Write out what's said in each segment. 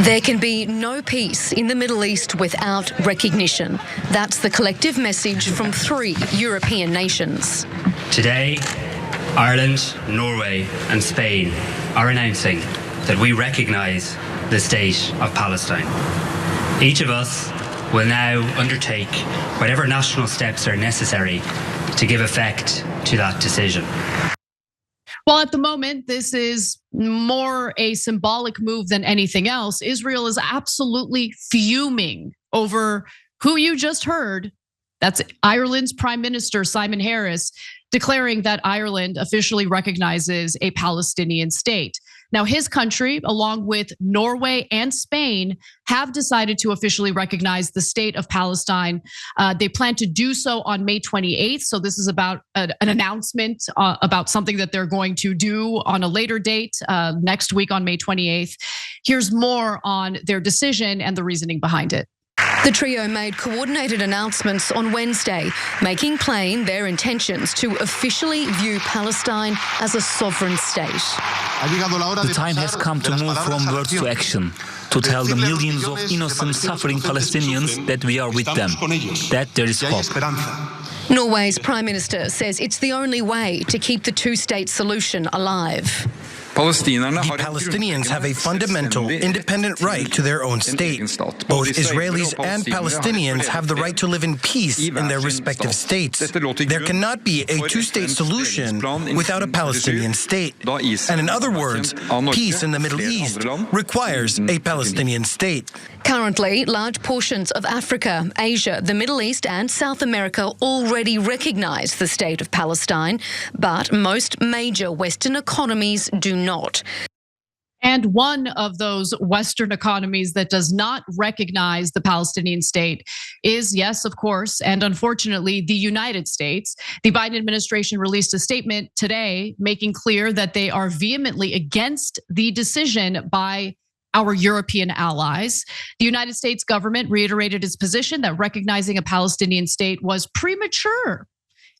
There can be no peace in the Middle East without recognition. That's the collective message from 3 European nations. Today, Ireland, Norway and Spain are announcing that we recognise the state of Palestine. Each of us will now undertake whatever national steps are necessary to give effect to that decision. Well, at the moment, this is more a symbolic move than anything else. Israel is absolutely fuming over who you just heard. That's Ireland's Prime Minister, Simon Harris, declaring that Ireland officially recognizes a Palestinian state. Now, his country, along with Norway and Spain, have decided to officially recognize the state of Palestine. They plan to do so on May 28th. So this is about an announcement about something that they're going to do on a later date next week on May 28th. Here's more on their decision and the reasoning behind it. The trio made coordinated announcements on Wednesday, making plain their intentions to officially view Palestine as a sovereign state. The time has come to move from words to action, to tell the millions of innocent suffering Palestinians that we are with them, that there is hope. Norway's Prime Minister says it's the only way to keep the two-state solution alive. The Palestinians have a fundamental, independent right to their own state. Both Israelis and Palestinians have the right to live in peace in their respective states. There cannot be a two-state solution without a Palestinian state. And in other words, peace in the Middle East requires a Palestinian state. Currently, large portions of Africa, Asia, the Middle East and South America already recognize the state of Palestine, but most major Western economies do not. And one of those Western economies that does not recognize the Palestinian state is, yes, of course, and unfortunately, the United States. The Biden administration released a statement today making clear that they are vehemently against the decision by our European allies. The United States government reiterated its position that recognizing a Palestinian state was premature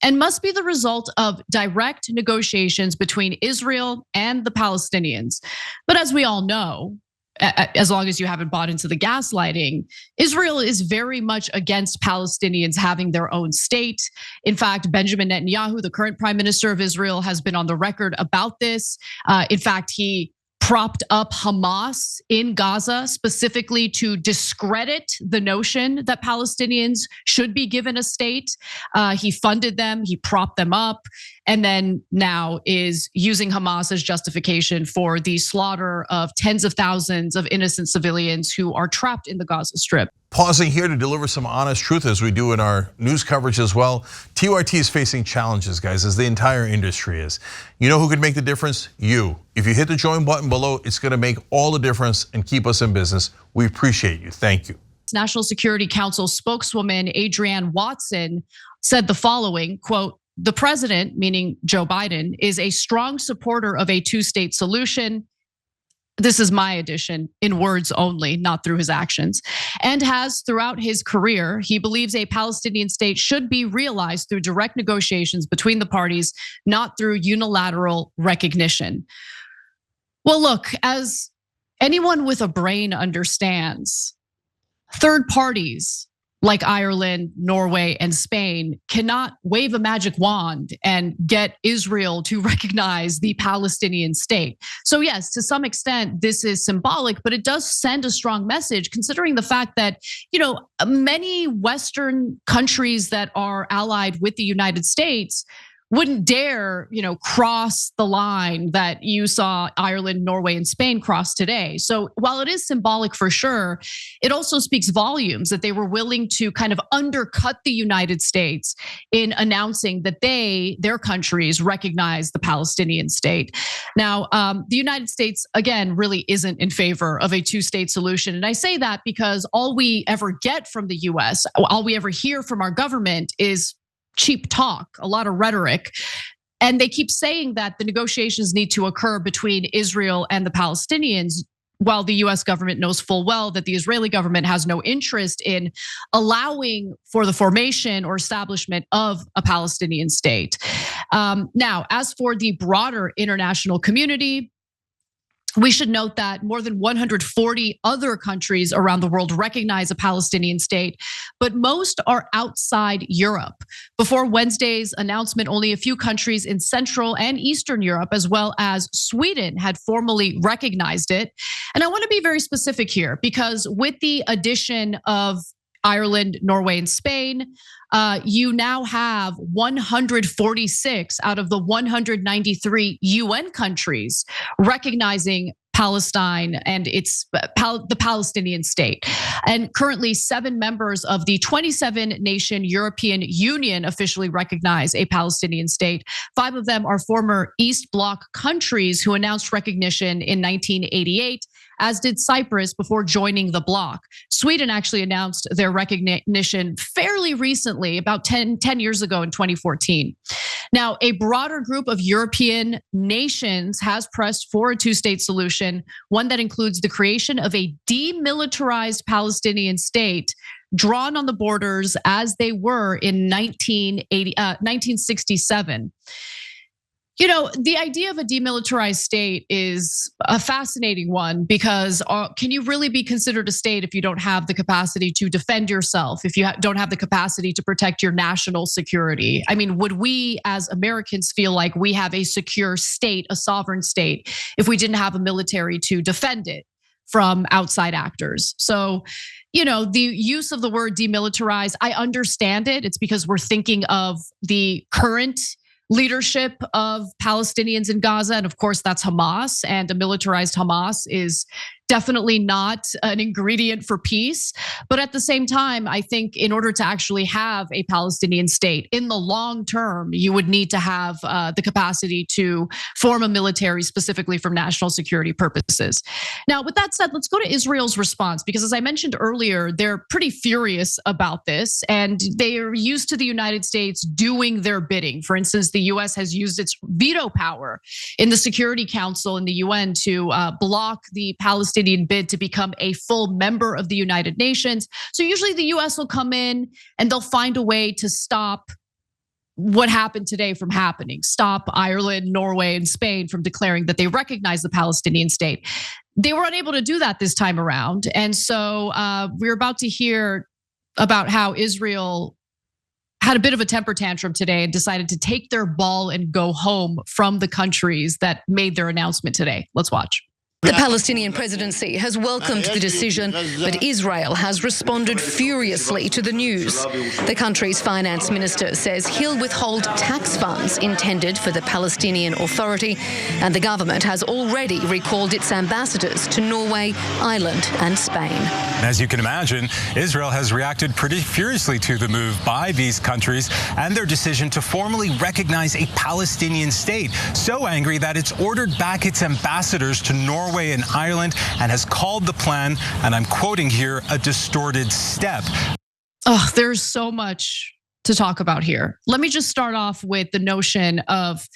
and must be the result of direct negotiations between Israel and the Palestinians. But as we all know, as long as you haven't bought into the gaslighting, Israel is very much against Palestinians having their own state. In fact, Benjamin Netanyahu, the current prime minister of Israel, has been on the record about this. In fact, he propped up Hamas in Gaza specifically to discredit the notion that Palestinians should be given a state. He funded them, he propped them up, and then now is using Hamas as justification for the slaughter of tens of thousands of innocent civilians who are trapped in the Gaza Strip. Pausing here to deliver some honest truth as we do in our news coverage as well. TYT is facing challenges, guys, as the entire industry is. You know who could make the difference? You. If you hit the join button below, it's gonna make all the difference and keep us in business. We appreciate you, thank you. National Security Council spokeswoman Adrienne Watson said the following, quote, "The president," meaning Joe Biden, "is a strong supporter of a two-state solution." This is my addition, in words only, not through his actions, and has throughout his career. He believes a Palestinian state should be realized through direct negotiations between the parties, not through unilateral recognition. Well, look, as anyone with a brain understands, third parties like Ireland, Norway, and Spain cannot wave a magic wand and get Israel to recognize the Palestinian state. So yes, to some extent, this is symbolic, but it does send a strong message considering the fact that, many Western countries that are allied with the United States wouldn't dare, cross the line that you saw Ireland, Norway, and Spain cross today. So while it is symbolic for sure, it also speaks volumes that they were willing to kind of undercut the United States in announcing that their countries recognize the Palestinian state. Now, the United States, again, really isn't in favor of a two-state solution. And I say that because all we ever get from the US, all we ever hear from our government is cheap talk, a lot of rhetoric. And they keep saying that the negotiations need to occur between Israel and the Palestinians, while the US government knows full well that the Israeli government has no interest in allowing for the formation or establishment of a Palestinian state. Now, as for the broader international community, We should note that more than 140 other countries around the world recognize a Palestinian state, but most are outside Europe. Before Wednesday's announcement, only a few countries in Central and Eastern Europe, as well as Sweden, had formally recognized it. And I want to be very specific here, because with the addition of Ireland, Norway, and Spain, you now have 146 out of the 193 UN countries recognizing Palestine and the Palestinian state. And currently 7 members of the 27-nation European Union officially recognize a Palestinian state. 5 of them are former East Bloc countries who announced recognition in 1988, as did Cyprus before joining the bloc. Sweden actually announced their recognition fairly recently, about 10 years ago in 2014. Now, a broader group of European nations has pressed for a 2-state solution, one that includes the creation of a demilitarized Palestinian state drawn on the borders as they were in 1967. You know, the idea of a demilitarized state is a fascinating one, because can you really be considered a state if you don't have the capacity to defend yourself, if you don't have the capacity to protect your national security? I mean, would we as Americans feel like we have a secure state, a sovereign state, if we didn't have a military to defend it from outside actors? So, you know, the use of the word demilitarized, I understand it. It's because we're thinking of the current leadership of Palestinians in Gaza. And of course, that's Hamas, and a militarized Hamas is definitely not an ingredient for peace. But at the same time, I think in order to actually have a Palestinian state in the long term, you would need to have the capacity to form a military specifically for national security purposes. Now, with that said, let's go to Israel's response, because as I mentioned earlier, they're pretty furious about this, and they are used to the United States doing their bidding. For instance, the US has used its veto power in the Security Council in the UN to block the Palestinian bid to become a full member of the United Nations. So usually the US will come in and they'll find a way to stop what happened today from happening, stop Ireland, Norway, and Spain from declaring that they recognize the Palestinian state. They were unable to do that this time around. And so we're about to hear about how Israel had a bit of a temper tantrum today and decided to take their ball and go home from the countries that made their announcement today. Let's watch. The Palestinian presidency has welcomed the decision, but Israel has responded furiously to the news. The country's finance minister says he'll withhold tax funds intended for the Palestinian Authority, and the government has already recalled its ambassadors to Norway, Ireland, and Spain. As you can imagine, Israel has reacted pretty furiously to the move by these countries and their decision to formally recognize a Palestinian state. So angry that it's ordered back its ambassadors to Norway and Ireland and has called the plan, and I'm quoting here, a distorted step. Oh, there's so much to talk about here. Let me just start off with the notion of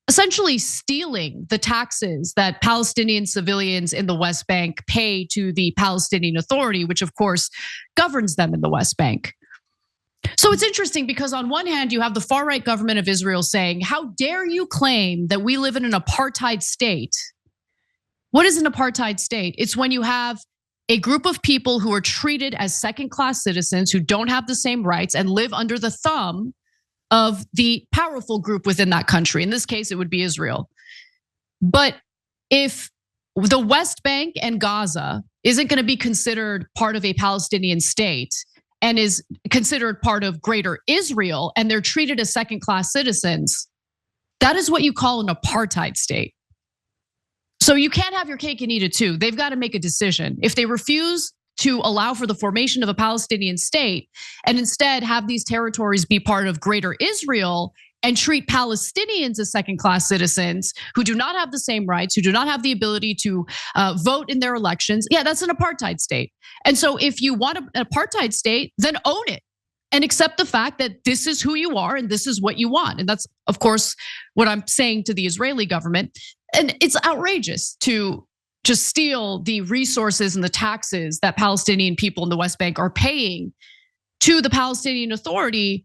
essentially stealing the taxes that Palestinian civilians in the West Bank pay to the Palestinian Authority, which of course governs them in the West Bank. So it's interesting because on one hand, you have the far-right government of Israel saying, how dare you claim that we live in an apartheid state? What is an apartheid state? It's when you have a group of people who are treated as second-class citizens who don't have the same rights and live under the thumb of the powerful group within that country. In this case, it would be Israel. But if the West Bank and Gaza isn't going to be considered part of a Palestinian state and is considered part of greater Israel, and they're treated as second-class citizens, that is what you call an apartheid state. So you can't have your cake and eat it too. They've got to make a decision. If they refuse to allow for the formation of a Palestinian state and instead have these territories be part of greater Israel and treat Palestinians as second-class citizens who do not have the same rights, who do not have the ability to vote in their elections, yeah, that's an apartheid state. And so if you want an apartheid state, then own it and accept the fact that this is who you are and this is what you want. And that's, of course, what I'm saying to the Israeli government. And it's outrageous to just steal the resources and the taxes that Palestinian people in the West Bank are paying to the Palestinian Authority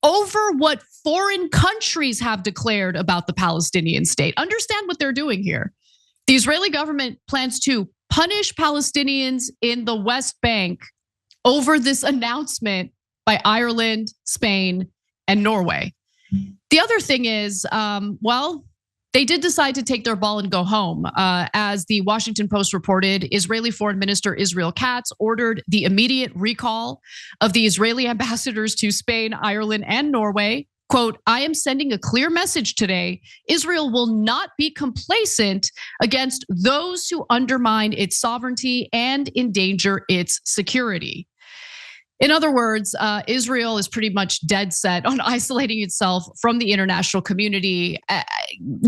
over what foreign countries have declared about the Palestinian state. Understand what they're doing here. The Israeli government plans to punish Palestinians in the West Bank over this announcement by Ireland, Spain, and Norway. The other thing is, well, they did decide to take their ball and go home. As the Washington Post reported, Israeli Foreign Minister Israel Katz ordered the immediate recall of the Israeli ambassadors to Spain, Ireland, and Norway. Quote, I am sending a clear message today. Israel will not be complacent against those who undermine its sovereignty and endanger its security. In other words, Israel is pretty much dead set on isolating itself from the international community.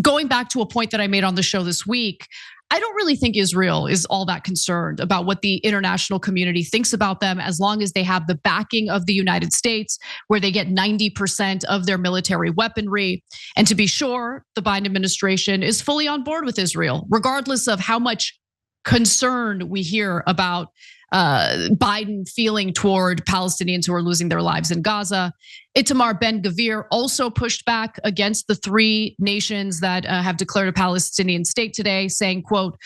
Going back to a point that I made on the show this week, I don't really think Israel is all that concerned about what the international community thinks about them, as long as they have the backing of the United States, where they get 90% of their military weaponry. And to be sure, the Biden administration is fully on board with Israel, regardless of how much concern we hear about Biden feeling toward Palestinians who are losing their lives in Gaza. Itamar Ben-Gvir also pushed back against the three nations that have declared a Palestinian state today, saying, quote,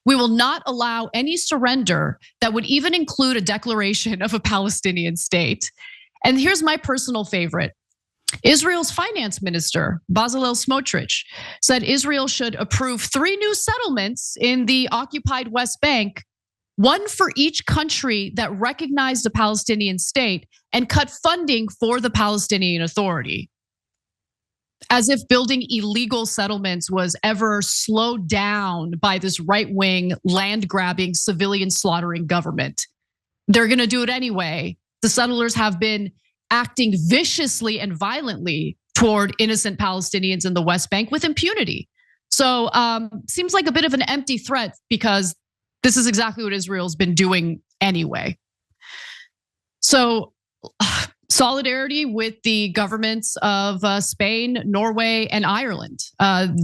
we will not allow any surrender that would even include a declaration of a Palestinian state. And here's my personal favorite. Israel's finance minister, Bezalel Smotrich, said Israel should approve 3 new settlements in the occupied West Bank, one for each country that recognized a Palestinian state, and cut funding for the Palestinian Authority. As if building illegal settlements was ever slowed down by this right-wing, land-grabbing, civilian-slaughtering government. They're gonna do it anyway. The settlers have been acting viciously and violently toward innocent Palestinians in the West Bank with impunity. So seems like a bit of an empty threat, because this is exactly what Israel's been doing anyway. So solidarity with the governments of Spain, Norway, and Ireland.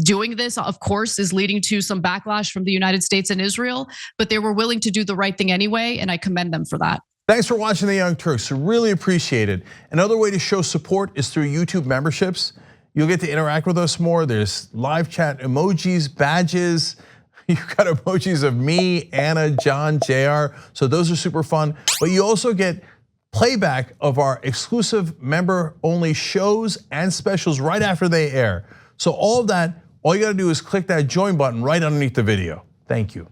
Doing this, of course, is leading to some backlash from the United States and Israel, but they were willing to do the right thing anyway, and I commend them for that. Thanks for watching The Young Turks. Really appreciate it. Another way to show support is through YouTube memberships. You'll get to interact with us more. There's live chat, emojis, badges. You've got emojis of me, Anna, John, JR. So those are super fun. But you also get playback of our exclusive member-only shows and specials right after they air. So all of that, all you gotta do is click that join button right underneath the video. Thank you.